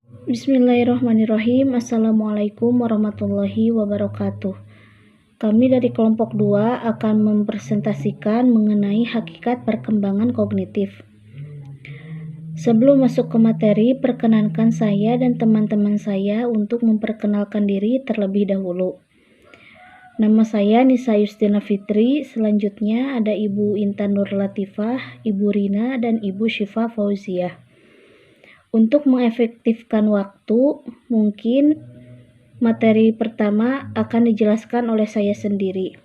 Bismillahirrahmanirrahim. Assalamualaikum warahmatullahi wabarakatuh. Kami dari kelompok 2 akan mempresentasikan mengenai hakikat perkembangan kognitif. Sebelum masuk ke materi, perkenankan saya dan teman-teman saya untuk memperkenalkan diri terlebih dahulu. Nama saya Nisa Yustina Fitri, selanjutnya ada Ibu Intan Nur Latifah, Ibu Rina, dan Ibu Syifa Fauziah. Untuk mengefektifkan waktu, mungkin materi pertama akan dijelaskan oleh saya sendiri.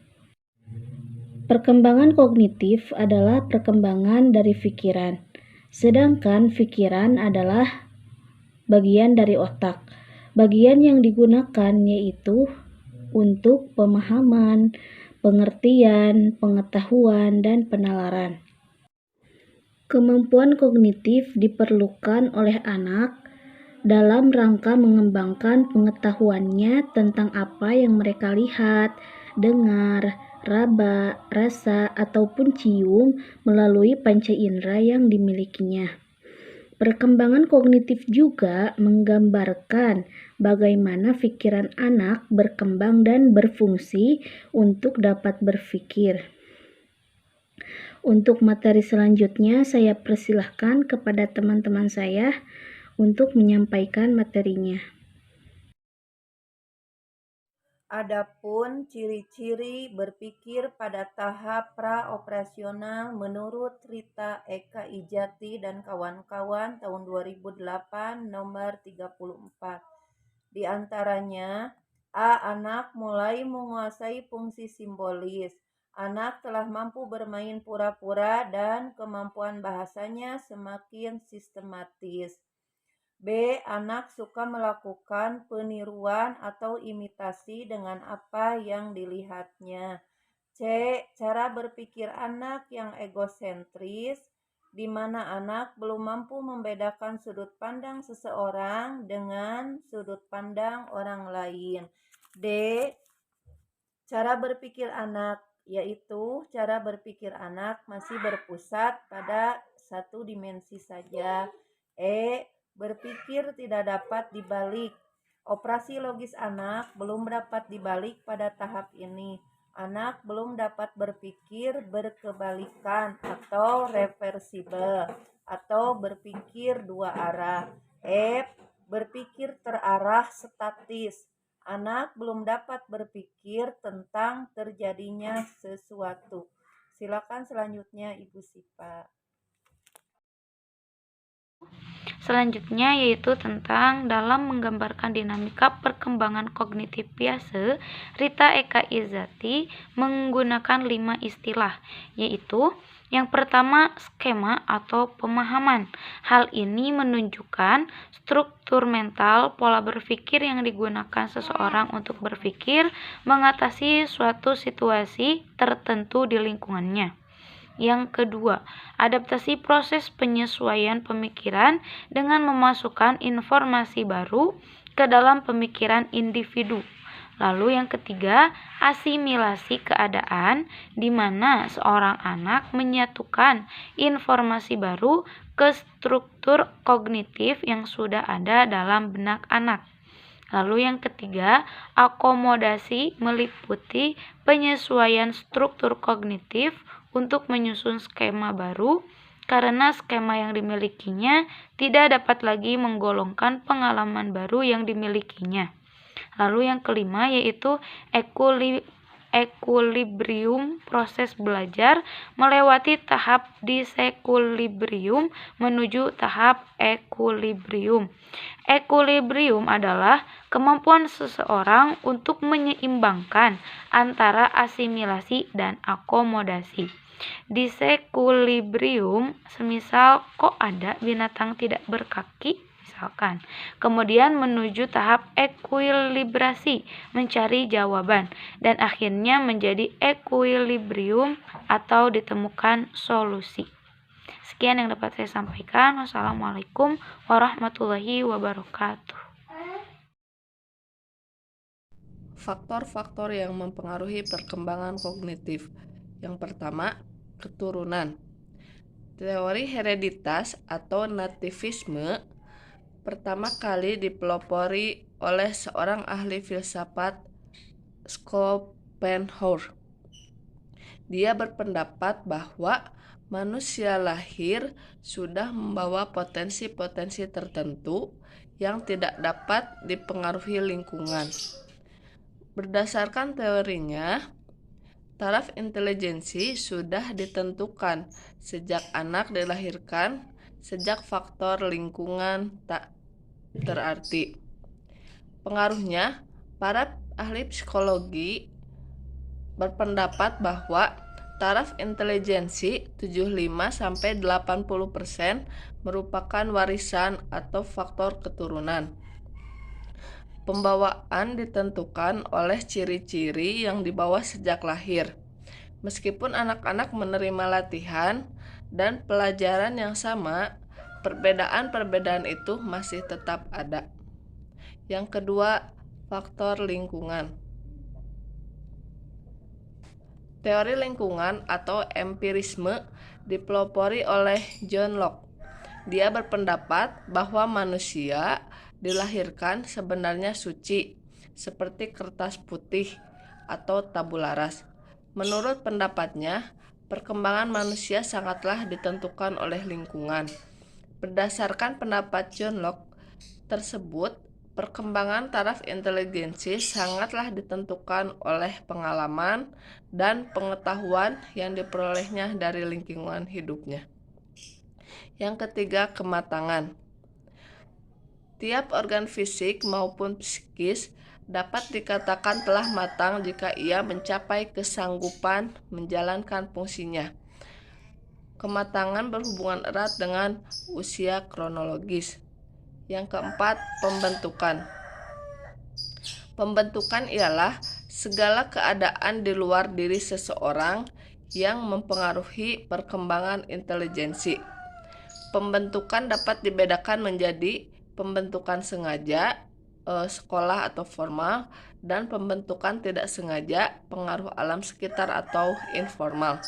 Perkembangan kognitif adalah perkembangan dari pikiran, sedangkan pikiran adalah bagian dari otak. Bagian yang digunakan yaitu untuk pemahaman, pengertian, pengetahuan, dan penalaran. Kemampuan kognitif diperlukan oleh anak dalam rangka mengembangkan pengetahuannya tentang apa yang mereka lihat, dengar, raba, rasa, ataupun cium melalui panca indera yang dimilikinya. Perkembangan kognitif juga menggambarkan bagaimana pikiran anak berkembang dan berfungsi untuk dapat berpikir. Untuk materi selanjutnya, saya persilahkan kepada teman-teman saya untuk menyampaikan materinya. Adapun ciri-ciri berpikir pada tahap praoperasional menurut Rita Eka Ijati dan kawan-kawan tahun 2008 nomor 34. Di antaranya, A. Anak mulai menguasai fungsi simbolis. Anak telah mampu bermain pura-pura dan kemampuan bahasanya semakin sistematis. B. Anak suka melakukan peniruan atau imitasi dengan apa yang dilihatnya. C. Cara berpikir anak yang egosentris, di mana anak belum mampu membedakan sudut pandang seseorang dengan sudut pandang orang lain. D. Cara berpikir anak, yaitu cara berpikir anak masih berpusat pada satu dimensi saja. E. Berpikir tidak dapat dibalik. Operasi logis anak belum dapat dibalik pada tahap ini. Anak belum dapat berpikir berkebalikan atau reversibel atau berpikir dua arah. F. Berpikir terarah statis. Anak belum dapat berpikir tentang terjadinya sesuatu. Silakan selanjutnya Ibu Sipa. Selanjutnya yaitu tentang dalam menggambarkan dinamika perkembangan kognitif biasa, Rita Eka Ijati menggunakan 5 istilah, yaitu yang pertama skema atau pemahaman. Hal ini menunjukkan struktur mental pola berpikir yang digunakan seseorang untuk berpikir mengatasi suatu situasi tertentu di lingkungannya. Yang kedua, adaptasi proses penyesuaian pemikiran dengan memasukkan informasi baru ke dalam pemikiran individu. Lalu yang ketiga, asimilasi keadaan di mana seorang anak menyatukan informasi baru ke struktur kognitif yang sudah ada dalam benak anak. Lalu yang ketiga, akomodasi meliputi penyesuaian struktur kognitif untuk menyusun skema baru karena skema yang dimilikinya tidak dapat lagi menggolongkan pengalaman baru yang dimilikinya. Lalu yang kelima yaitu equilibrium proses belajar melewati tahap disequilibrium menuju tahap equilibrium. Equilibrium adalah kemampuan seseorang untuk menyeimbangkan antara asimilasi dan akomodasi. Disequilibrium semisal kok ada binatang tidak berkaki misalkan. Kemudian menuju tahap ekuilibrasi, mencari jawaban, dan akhirnya menjadi equilibrium atau ditemukan solusi. Sekian yang dapat saya sampaikan. Wassalamualaikum warahmatullahi wabarakatuh. Faktor-faktor yang mempengaruhi perkembangan kognitif. Yang pertama, keturunan. Teori hereditas atau nativisme pertama kali dipelopori oleh seorang ahli filsafat, Schopenhauer. Dia berpendapat bahwa manusia lahir sudah membawa potensi-potensi tertentu yang tidak dapat dipengaruhi lingkungan. Berdasarkan teorinya, taraf intelijensi sudah ditentukan sejak anak dilahirkan, sejak faktor lingkungan tak terarti. Pengaruhnya, para ahli psikologi berpendapat bahwa taraf intelijensi 75-80% merupakan warisan atau faktor keturunan. Pembawaan ditentukan oleh ciri-ciri yang dibawa sejak lahir. Meskipun anak-anak menerima latihan dan pelajaran yang sama, perbedaan-perbedaan itu masih tetap ada. Yang kedua, faktor lingkungan. Teori lingkungan atau empirisme dipelopori oleh John Locke. Dia berpendapat bahwa manusia dilahirkan sebenarnya suci, seperti kertas putih atau tabula rasa. Menurut pendapatnya, perkembangan manusia sangatlah ditentukan oleh lingkungan. Berdasarkan pendapat John Locke tersebut, perkembangan taraf intelijensi sangatlah ditentukan oleh pengalaman dan pengetahuan yang diperolehnya dari lingkungan hidupnya. Yang ketiga, kematangan. Tiap organ fisik maupun psikis dapat dikatakan telah matang jika ia mencapai kesanggupan menjalankan fungsinya. Kematangan berhubungan erat dengan usia kronologis. Yang keempat, pembentukan. Pembentukan ialah segala keadaan di luar diri seseorang yang mempengaruhi perkembangan intelijensi. Pembentukan dapat dibedakan menjadi pembentukan sengaja, sekolah atau formal, dan pembentukan tidak sengaja, pengaruh alam sekitar atau informal.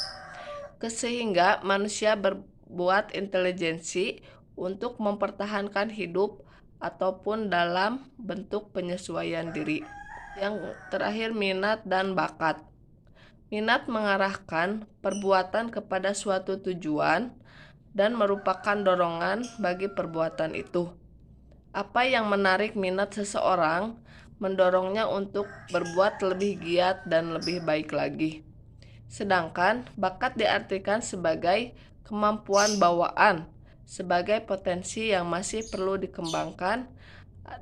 Sehingga manusia berbuat intelijensi untuk mempertahankan hidup ataupun dalam bentuk penyesuaian diri. Yang terakhir, minat dan bakat. Minat mengarahkan perbuatan kepada suatu tujuan dan merupakan dorongan bagi perbuatan itu. Apa yang menarik minat seseorang mendorongnya untuk berbuat lebih giat dan lebih baik lagi. Sedangkan bakat diartikan sebagai kemampuan bawaan, sebagai potensi yang masih perlu dikembangkan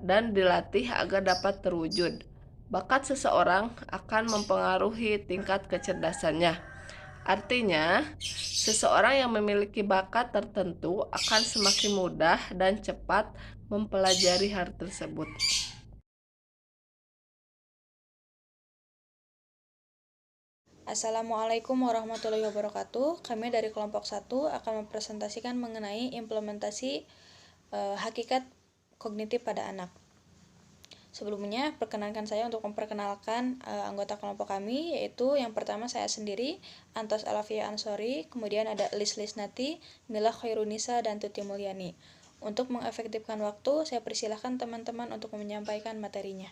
dan dilatih agar dapat terwujud. Bakat seseorang akan mempengaruhi tingkat kecerdasannya. Artinya, seseorang yang memiliki bakat tertentu akan semakin mudah dan cepat mempelajari hal tersebut. Assalamualaikum warahmatullahi wabarakatuh. Kami dari kelompok 1 akan mempresentasikan mengenai implementasi hakikat kognitif pada anak. Sebelumnya, perkenankan saya untuk memperkenalkan anggota kelompok kami, yaitu yang pertama saya sendiri, Antos Alafia Ansori, kemudian ada Lis Lisnati, Mila Khairunisa, dan Tuti Mulyani. Untuk mengefektifkan waktu, saya persilahkan teman-teman untuk menyampaikan materinya.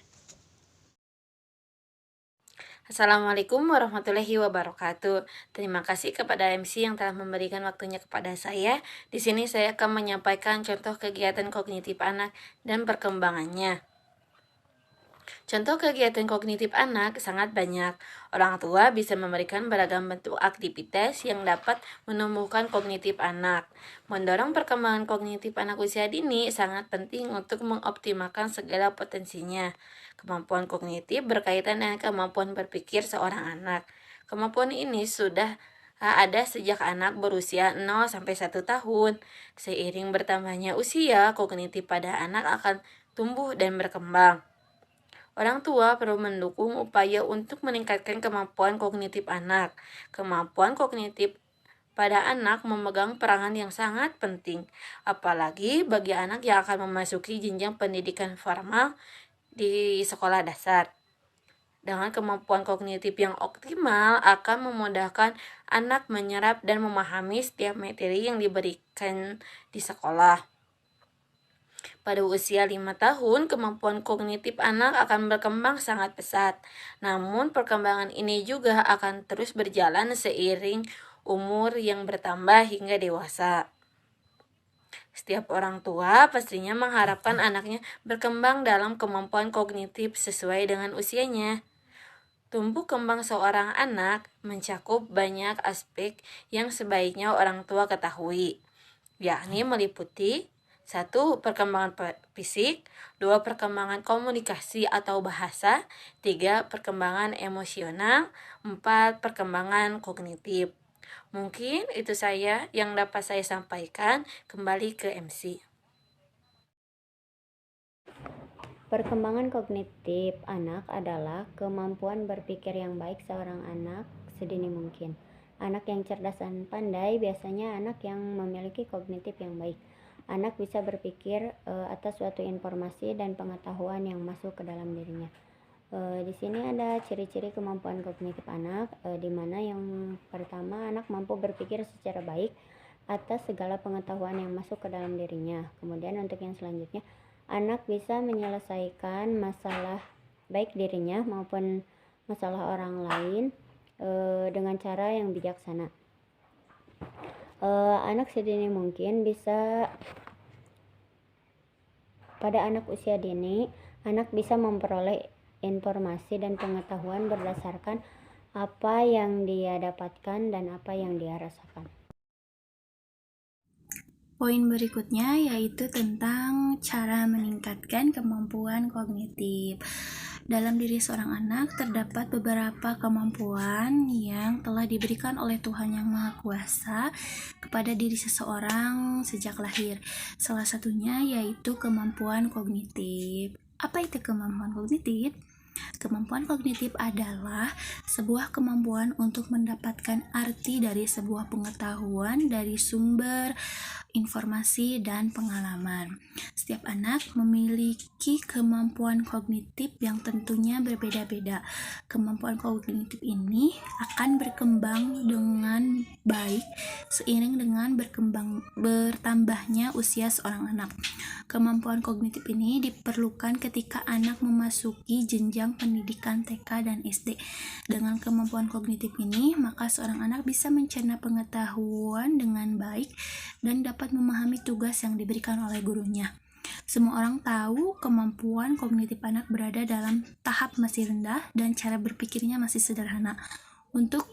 Assalamualaikum warahmatullahi wabarakatuh. Terima kasih kepada MC yang telah memberikan waktunya kepada saya. Di sini saya akan menyampaikan contoh kegiatan kognitif anak dan perkembangannya. Contoh kegiatan kognitif anak sangat banyak. Orang tua bisa memberikan beragam bentuk aktivitas yang dapat menumbuhkan kognitif anak. Mendorong perkembangan kognitif anak usia dini sangat penting untuk mengoptimalkan segala potensinya. Kemampuan kognitif berkaitan dengan kemampuan berpikir seorang anak. Kemampuan ini sudah ada sejak anak berusia 0-1 tahun. Seiring bertambahnya usia, kognitif pada anak akan tumbuh dan berkembang. Orang tua perlu mendukung upaya untuk meningkatkan kemampuan kognitif anak. Kemampuan kognitif pada anak memegang peranan yang sangat penting, apalagi bagi anak yang akan memasuki jenjang pendidikan formal di sekolah dasar. Dengan kemampuan kognitif yang optimal akan memudahkan anak menyerap dan memahami setiap materi yang diberikan di sekolah. Pada usia 5 tahun, kemampuan kognitif anak akan berkembang sangat pesat. Namun, perkembangan ini juga akan terus berjalan seiring umur yang bertambah hingga dewasa. Setiap orang tua pastinya mengharapkan anaknya berkembang dalam kemampuan kognitif sesuai dengan usianya. Tumbuh kembang seorang anak mencakup banyak aspek yang sebaiknya orang tua ketahui, yakni meliputi 1. Perkembangan fisik, 2. Perkembangan komunikasi atau bahasa, 3. Perkembangan emosional, 4. Perkembangan kognitif. Mungkin itu saya yang dapat saya sampaikan. Kembali ke MC. Perkembangan kognitif anak adalah kemampuan berpikir yang baik seorang anak sedini mungkin. Anak yang cerdas dan pandai biasanya anak yang memiliki kognitif yang baik. Anak bisa berpikir atas suatu informasi dan pengetahuan yang masuk ke dalam dirinya. Di sini ada ciri-ciri kemampuan kognitif anak, di mana yang pertama, anak mampu berpikir secara baik atas segala pengetahuan yang masuk ke dalam dirinya. Kemudian untuk yang selanjutnya, anak bisa menyelesaikan masalah baik dirinya maupun masalah orang lain dengan cara yang bijaksana. Anak sedini mungkin bisa, pada anak usia dini, anak bisa memperoleh informasi dan pengetahuan berdasarkan apa yang dia dapatkan dan apa yang dia rasakan. Poin berikutnya yaitu tentang cara meningkatkan kemampuan kognitif. Dalam diri seorang anak terdapat beberapa kemampuan yang telah diberikan oleh Tuhan Yang Maha Kuasa kepada diri seseorang sejak lahir. Salah satunya yaitu kemampuan kognitif. Apa itu kemampuan kognitif? Kemampuan kognitif adalah sebuah kemampuan untuk mendapatkan arti dari sebuah pengetahuan dari sumber informasi dan pengalaman. Setiap anak memiliki kemampuan kognitif yang tentunya berbeda-beda. Kemampuan kognitif ini akan berkembang dengan baik seiring dengan bertambahnya usia seorang anak. Kemampuan kognitif ini diperlukan ketika anak memasuki jenjang pendidikan TK dan SD. Dengan kemampuan kognitif ini, maka seorang anak bisa mencerna pengetahuan dengan baik dan dapat memahami tugas yang diberikan oleh gurunya. Semua orang tahu kemampuan kognitif anak berada dalam tahap masih rendah dan cara berpikirnya masih sederhana. Untuk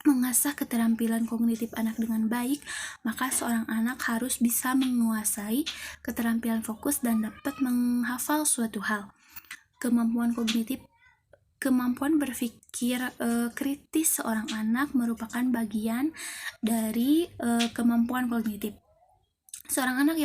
mengasah keterampilan kognitif anak dengan baik, maka seorang anak harus bisa menguasai keterampilan fokus dan dapat menghafal suatu hal. Kemampuan berpikir kritis seorang anak merupakan bagian dari kemampuan kognitif. Seorang anak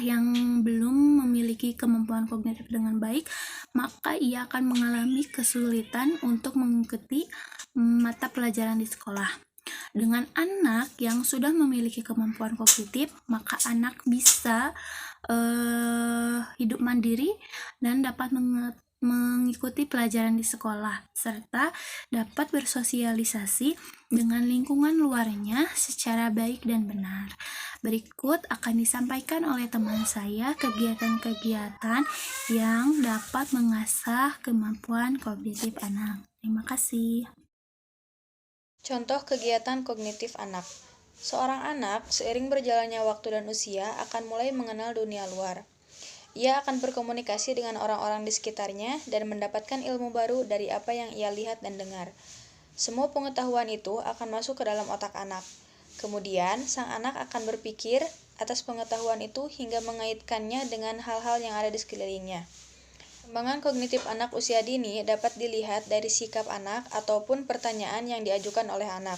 yang belum memiliki kemampuan kognitif dengan baik, maka ia akan mengalami kesulitan untuk mengikuti mata pelajaran di sekolah. Dengan anak yang sudah memiliki kemampuan kognitif, maka anak bisa hidup mandiri dan dapat mengikuti pelajaran di sekolah, serta dapat bersosialisasi dengan lingkungan luarnya secara baik dan benar. Berikut akan disampaikan oleh teman saya kegiatan-kegiatan yang dapat mengasah kemampuan kognitif anak. Terima kasih. Contoh kegiatan kognitif anak. Seorang anak, seiring berjalannya waktu dan usia, akan mulai mengenal dunia luar. Ia akan berkomunikasi dengan orang-orang di sekitarnya dan mendapatkan ilmu baru dari apa yang ia lihat dan dengar. Semua pengetahuan itu akan masuk ke dalam otak anak. Kemudian, sang anak akan berpikir atas pengetahuan itu hingga mengaitkannya dengan hal-hal yang ada di sekelilingnya. Perkembangan kognitif anak usia dini dapat dilihat dari sikap anak ataupun pertanyaan yang diajukan oleh anak.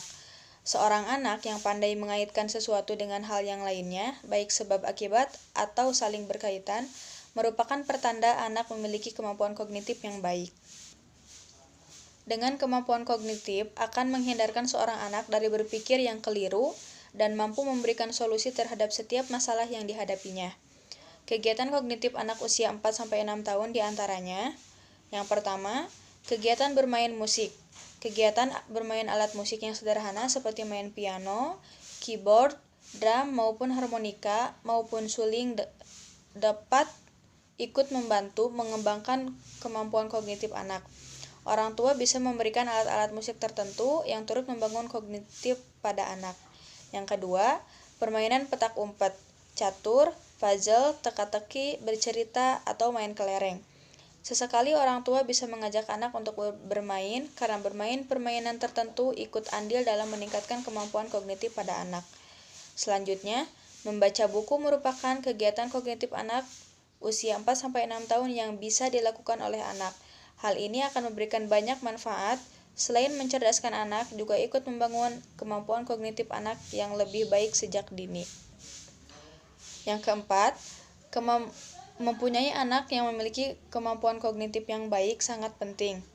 Seorang anak yang pandai mengaitkan sesuatu dengan hal yang lainnya, baik sebab akibat atau saling berkaitan, merupakan pertanda anak memiliki kemampuan kognitif yang baik. Dengan kemampuan kognitif akan menghindarkan seorang anak dari berpikir yang keliru dan mampu memberikan solusi terhadap setiap masalah yang dihadapinya. Kegiatan kognitif anak usia 4-6 tahun diantaranya: yang pertama, kegiatan bermain musik. Kegiatan bermain alat musik yang sederhana seperti main piano, keyboard, drum maupun harmonika maupun suling dapat ikut membantu mengembangkan kemampuan kognitif anak. Orang tua bisa memberikan alat-alat musik tertentu yang turut membangun kognitif pada anak. Yang kedua, permainan petak umpet, catur, puzzle, teka-teki, bercerita, atau main kelereng. Sesekali orang tua bisa mengajak anak untuk bermain karena bermain permainan tertentu ikut andil dalam meningkatkan kemampuan kognitif pada anak. Selanjutnya, membaca buku merupakan kegiatan kognitif anak usia 4-6 tahun yang bisa dilakukan oleh anak. Hal ini akan memberikan banyak manfaat. Selain mencerdaskan anak, juga ikut membangun kemampuan kognitif anak yang lebih baik sejak dini. Yang keempat, mempunyai anak yang memiliki kemampuan kognitif yang baik sangat penting.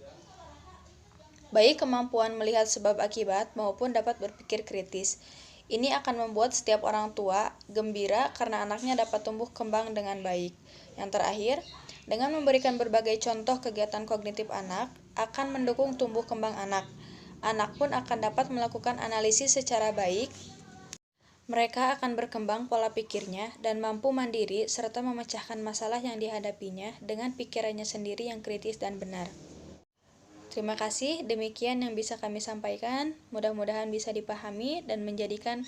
Baik kemampuan melihat sebab akibat maupun dapat berpikir kritis. Ini akan membuat setiap orang tua gembira karena anaknya dapat tumbuh kembang dengan baik. Yang terakhir, dengan memberikan berbagai contoh kegiatan kognitif anak, akan mendukung tumbuh kembang anak. Anak pun akan dapat melakukan analisis secara baik. Mereka akan berkembang pola pikirnya dan mampu mandiri serta memecahkan masalah yang dihadapinya dengan pikirannya sendiri yang kritis dan benar. Terima kasih, demikian yang bisa kami sampaikan. Mudah-mudahan bisa dipahami dan menjadikan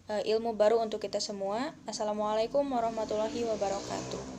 ilmu baru untuk kita semua. Assalamualaikum warahmatullahi wabarakatuh.